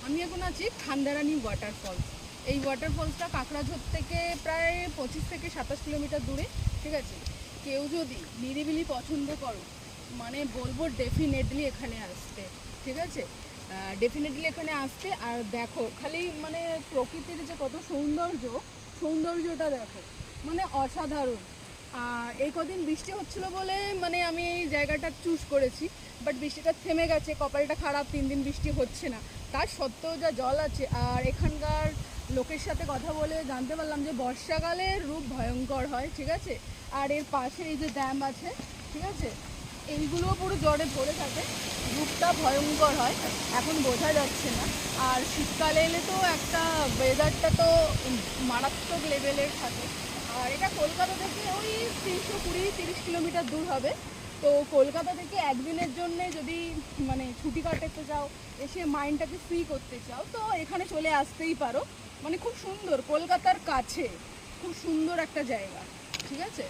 আমি এখন আছি খান্দারানি ওয়াটারফলস। এই ওয়াটারফলসটা কাঁকড়াঝোড় থেকে প্রায় 25 থেকে 27 কিলোমিটার দূরে। ঠিক আছে, কেউ যদি নিরিবিলি পছন্দ করো মানে বলবো ডেফিনেটলি এখানে আসতে। ঠিক আছে, ডেফিনেটলি এখানে আসতে। আর দেখো খালি মানে প্রকৃতির যে কত সৌন্দর্যটা দেখো, মানে অসাধারণ। আর এই কদিন বৃষ্টি হচ্ছিল বলে মানে আমি এই জায়গাটা চুজ করেছি, বাট বৃষ্টিটা থেমে গেছে, কপালটা খারাপ, 3 দিন বৃষ্টি হচ্ছে না। তার সত্ত্বেও যা জল আছে। আর এখানকার লোকের সাথে কথা বলে জানতে পারলাম যে বর্ষাকালে রূপ ভয়ঙ্কর হয়। ঠিক আছে, আর এর পাশে এই যে ড্যাম আছে, ঠিক আছে, এইগুলো পুরো জলে ভরে থাকে, রূপটা ভয়ঙ্কর হয়, এখন বোঝা যাচ্ছে না। আর শীতকালে এলে তো একটা ওয়েদারটা তো মারাত্মক লেভেলের থাকে। আর এটা কলকাতা থেকে ওই 320-30 কিলোমিটার দূর হবে। তো কলকাতা থেকে একদিনের জন্য যদি মানে ছুটি কাটাতে চাও, এসে মাইন্ডটাকে ফ্রি করতে চাও, তো এখানে চলে আসতেই পারো। মানে খুব সুন্দর, কলকাতার কাছে খুব সুন্দর একটা জায়গা। ঠিক আছে।